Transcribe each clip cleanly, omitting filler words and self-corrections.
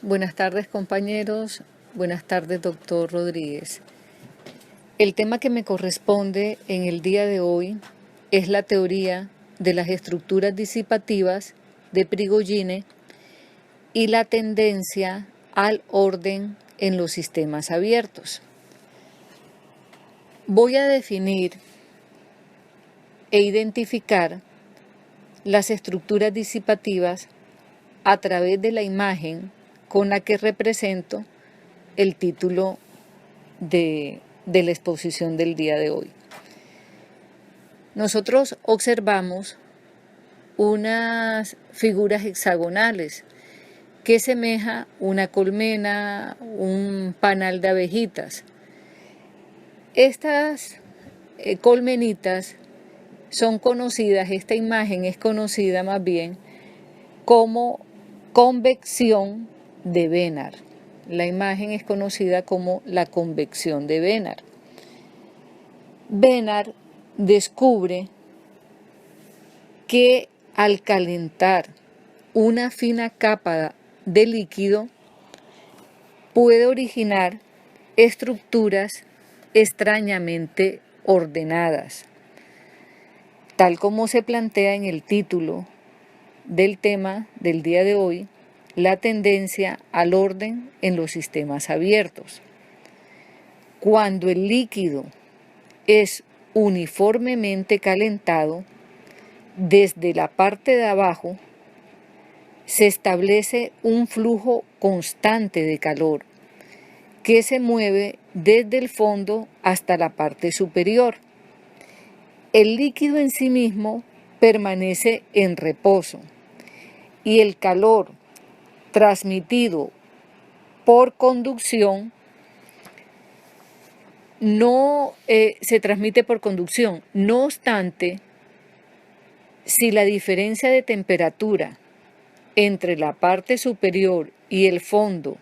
Buenas tardes, compañeros. Buenas tardes, doctor Rodríguez. El tema que me corresponde en el día de hoy es la teoría de las estructuras disipativas de Prigogine y la tendencia al orden en los sistemas abiertos. Voy a definir e identificar las estructuras disipativas a través de la imagen con la que represento el título de la exposición del día de hoy. Nosotros observamos unas figuras hexagonales que semeja una colmena, un panal de abejitas. Estas colmenitas son conocidas, esta imagen es conocida más bien como convección de Bénard. La imagen es conocida como la convección de Bénard. Bénard descubre que al calentar una fina capa de líquido puede originar estructuras extrañamente ordenadas, tal como se plantea en el título del tema del día de hoy, la tendencia al orden en los sistemas abiertos. Cuando el líquido es uniformemente calentado, desde la parte de abajo se establece un flujo constante de calor que se mueve desde el fondo hasta la parte superior. El líquido en sí mismo permanece en reposo y el calor transmitido por conducción no se transmite por conducción. No obstante, si la diferencia de temperatura entre la parte superior y el fondo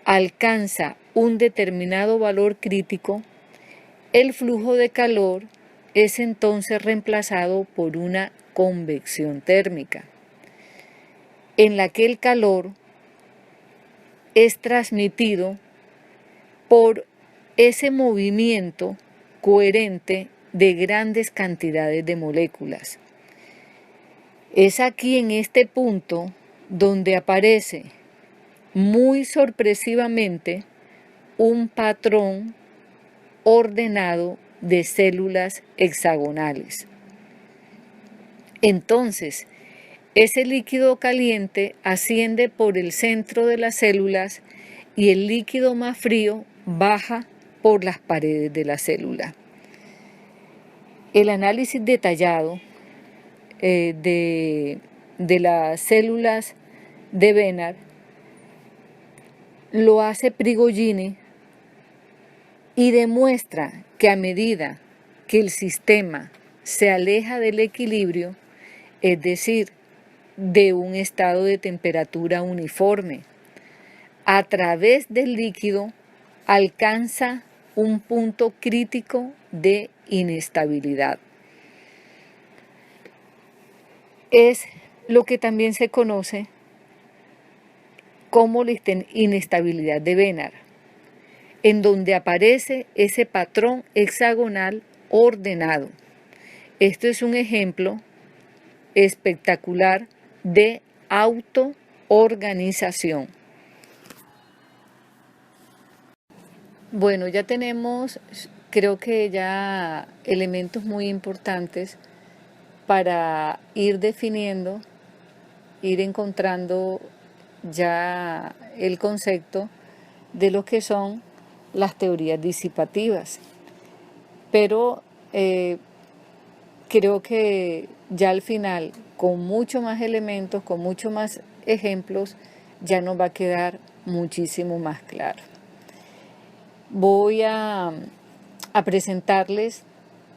alcanza un determinado valor crítico, el flujo de calor es entonces reemplazado por una convección térmica, en la que el calor es transmitido por ese movimiento coherente de grandes cantidades de moléculas. Es aquí en este punto donde aparece muy sorpresivamente un patrón ordenado de células hexagonales. Entonces, ese líquido caliente asciende por el centro de las células y el líquido más frío baja por las paredes de la célula. El análisis detallado de las células de Bénard lo hace Prigogine y demuestra que a medida que el sistema se aleja del equilibrio, es decir, de un estado de temperatura uniforme, a través del líquido alcanza un punto crítico de inestabilidad. Es lo que también se conoce como la inestabilidad de Bénard, en donde aparece ese patrón hexagonal ordenado. Esto es un ejemplo espectacular de autoorganización. Bueno, ya tenemos, creo que ya elementos muy importantes para ir definiendo, ir encontrando ya el concepto de lo que son las teorías disipativas. Pero creo que ya al final, con mucho más elementos, con mucho más ejemplos, ya nos va a quedar muchísimo más claro. Voy a presentarles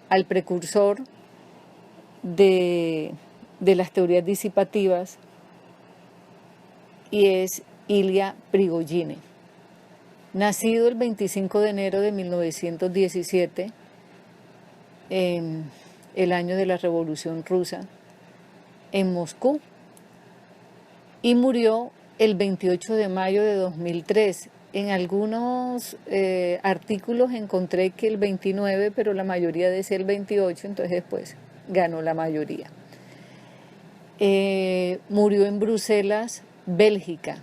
al precursor de las teorías disipativas, y es Ilya Prigogine. Nacido el 25 de enero de 1917, en el año de la Revolución Rusa, en Moscú, y murió el 28 de mayo de 2003. En algunos artículos encontré que el 29, pero la mayoría decía el 28, entonces después ganó la mayoría. Murió en Bruselas, Bélgica.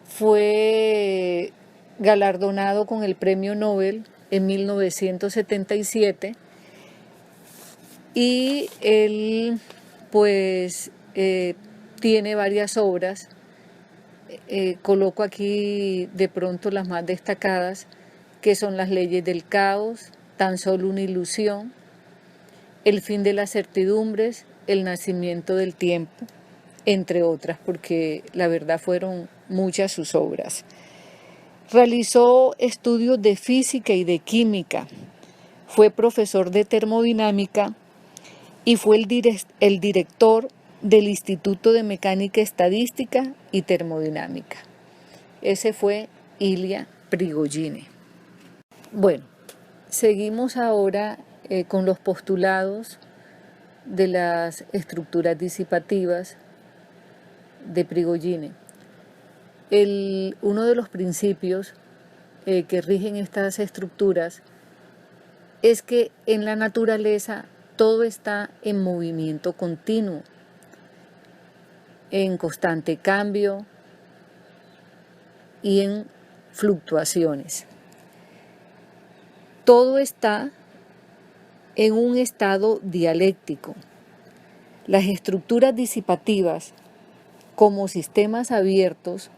Fue galardonado con el Premio Nobel en 1977 y él pues tiene varias obras. Coloco aquí de pronto las más destacadas, que son Las leyes del caos, Tan solo una ilusión, El fin de las certidumbres, El nacimiento del tiempo, entre otras, porque la verdad fueron muchas sus obras. Realizó estudios de física y de química, fue profesor de termodinámica y fue el director del Instituto de Mecánica Estadística y Termodinámica. Ese fue Ilya Prigogine. Bueno, seguimos ahora con los postulados de las estructuras disipativas de Prigogine. Uno de los principios que rigen estas estructuras es que en la naturaleza todo está en movimiento continuo, en constante cambio y en fluctuaciones. Todo está en un estado dialéctico. Las estructuras disipativas, como sistemas abiertos,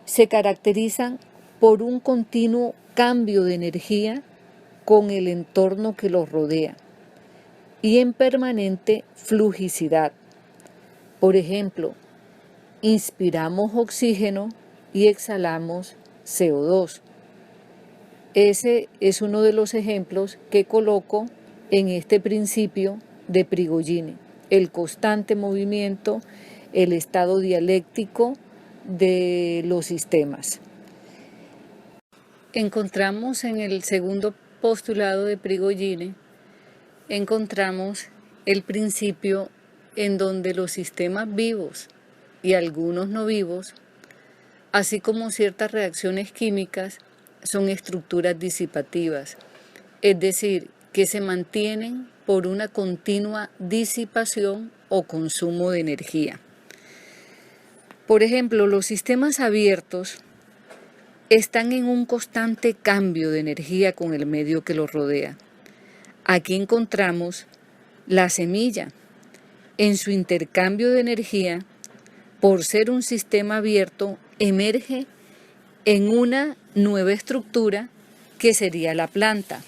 se caracterizan por un continuo cambio de energía con el entorno que los rodea y en permanente flujicidad. Por ejemplo, inspiramos oxígeno y exhalamos CO2. Ese es uno de los ejemplos que coloco en este principio de Prigogine, el constante movimiento, el estado dialéctico de los sistemas. Encontramos en el segundo postulado de Prigogine, encontramos el principio en donde los sistemas vivos y algunos no vivos, así como ciertas reacciones químicas, son estructuras disipativas, es decir, que se mantienen por una continua disipación o consumo de energía. Por ejemplo, los sistemas abiertos están en un constante cambio de energía con el medio que los rodea. Aquí encontramos la semilla. En su intercambio de energía, por ser un sistema abierto, emerge en una nueva estructura que sería la planta.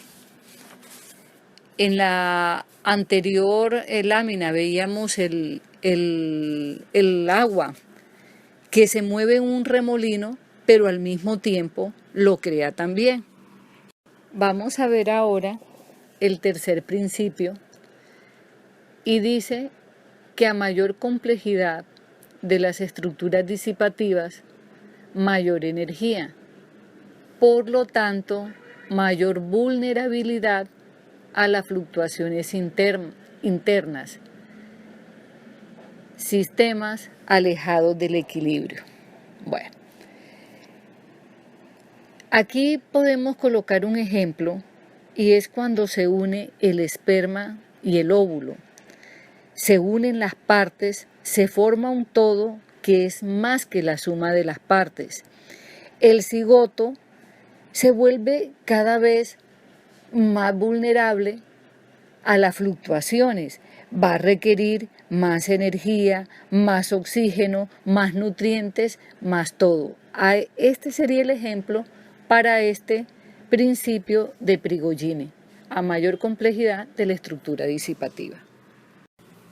En la anterior lámina veíamos el agua que se mueve en un remolino, pero al mismo tiempo lo crea también. Vamos a ver ahora el tercer principio y dice que a mayor complejidad de las estructuras disipativas, mayor energía. Por lo tanto, mayor vulnerabilidad a las fluctuaciones internas. Sistemas alejados del equilibrio. Bueno, aquí podemos colocar un ejemplo y es cuando se une el esperma y el óvulo. Se unen las partes, se forma un todo que es más que la suma de las partes. El cigoto se vuelve cada vez más vulnerable a las fluctuaciones. Va a requerir más energía, más oxígeno, más nutrientes, más todo. Este sería el ejemplo para este principio de Prigogine, a mayor complejidad de la estructura disipativa.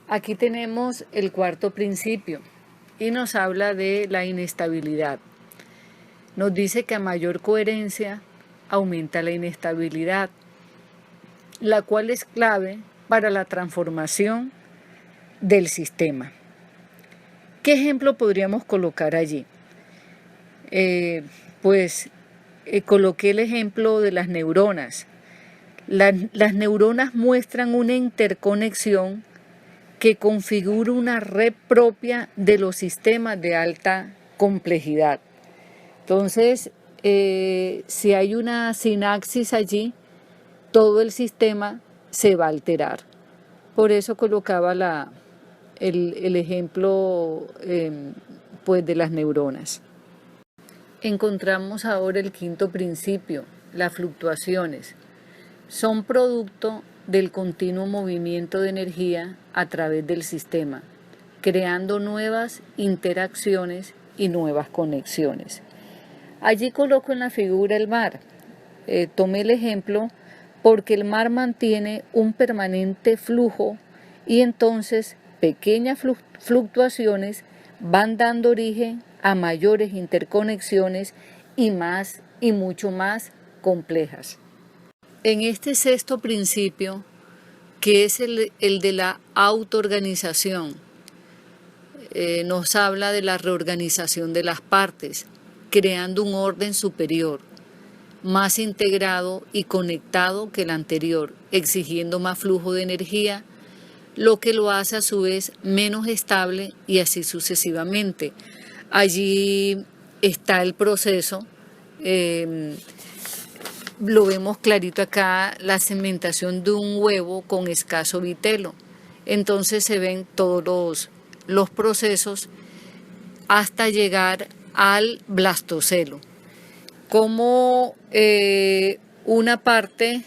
Aquí tenemos el cuarto principio y nos habla de la inestabilidad. Nos dice que a mayor coherencia aumenta la inestabilidad, la cual es clave para la transformación del sistema. ¿Qué ejemplo podríamos colocar allí? Coloqué el ejemplo de las neuronas. Las neuronas muestran una interconexión que configura una red propia de los sistemas de alta complejidad. Entonces, si hay una sinapsis allí, todo el sistema se va a alterar. Por eso colocaba el ejemplo pues de las neuronas. Encontramos ahora el quinto principio, las fluctuaciones. Son producto del continuo movimiento de energía a través del sistema, creando nuevas interacciones y nuevas conexiones. Allí coloco en la figura el mar. Tomé el ejemplo porque el mar mantiene un permanente flujo y entonces pequeñas fluctuaciones van dando origen a mayores interconexiones y mucho más complejas. En este sexto principio, que es el de la autoorganización, nos habla de la reorganización de las partes, creando un orden superior, más integrado y conectado que el anterior, exigiendo más flujo de energía, lo que lo hace a su vez menos estable y así sucesivamente. Allí está el proceso, lo vemos clarito acá, la cementación de un huevo con escaso vitelo. Entonces se ven todos los procesos hasta llegar al blastocelo. Como una parte,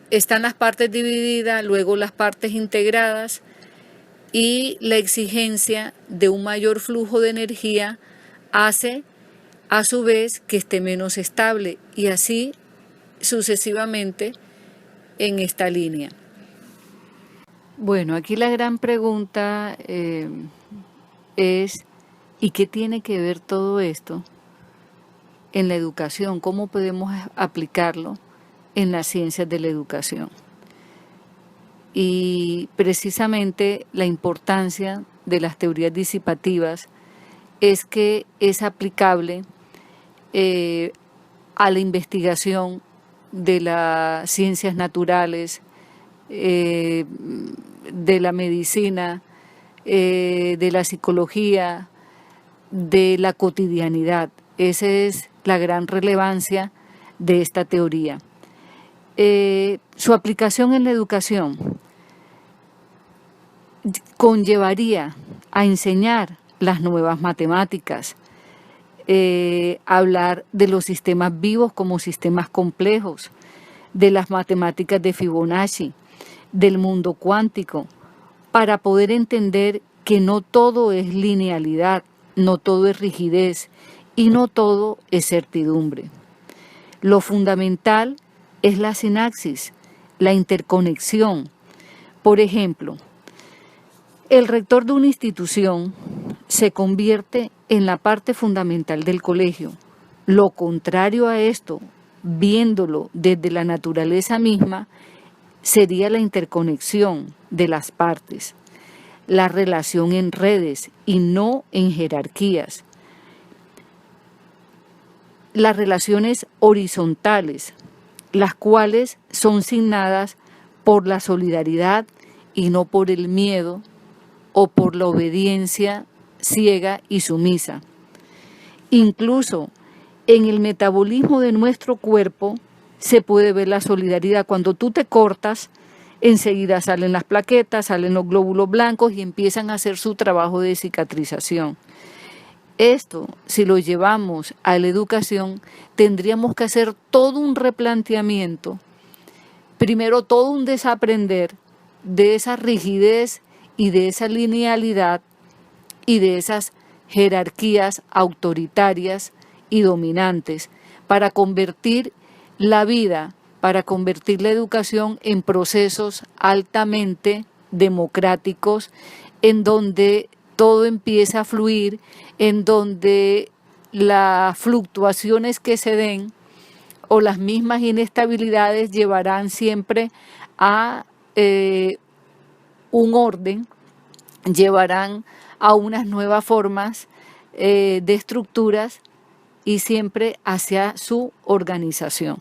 están las partes divididas, luego las partes integradas y la exigencia de un mayor flujo de energía hace a su vez que esté menos estable y así sucesivamente en esta línea. Bueno, aquí la gran pregunta es, ¿y qué tiene que ver todo esto en la educación? ¿Cómo podemos aplicarlo en las ciencias de la educación? Y precisamente la importancia de las teorías disipativas es que es aplicable a la investigación de las ciencias naturales, de la medicina, de la psicología, de la cotidianidad. Esa es la gran relevancia de esta teoría. Su aplicación en la educación conllevaría a enseñar las nuevas matemáticas, hablar de los sistemas vivos como sistemas complejos, de las matemáticas de Fibonacci, del mundo cuántico, para poder entender que no todo es linealidad, no todo es rigidez y no todo es certidumbre. Lo fundamental es la sinapsis, la interconexión. Por ejemplo, el rector de una institución se convierte en la parte fundamental del colegio. Lo contrario a esto, viéndolo desde la naturaleza misma, sería la interconexión de las partes, la relación en redes y no en jerarquías. Las relaciones horizontales, las cuales son signadas por la solidaridad y no por el miedo o por la obediencia ciega y sumisa. Incluso en el metabolismo de nuestro cuerpo se puede ver la solidaridad. Cuando tú te cortas, enseguida salen las plaquetas, salen los glóbulos blancos y empiezan a hacer su trabajo de cicatrización. Esto, si lo llevamos a la educación, tendríamos que hacer todo un replanteamiento, primero todo un desaprender de esa rigidez y de esa linealidad y de esas jerarquías autoritarias y dominantes para convertir la vida, para convertir la educación en procesos altamente democráticos, en donde todo empieza a fluir, en donde las fluctuaciones que se den o las mismas inestabilidades llevarán siempre a un orden, llevarán a unas nuevas formas de estructuras y siempre hacia su organización.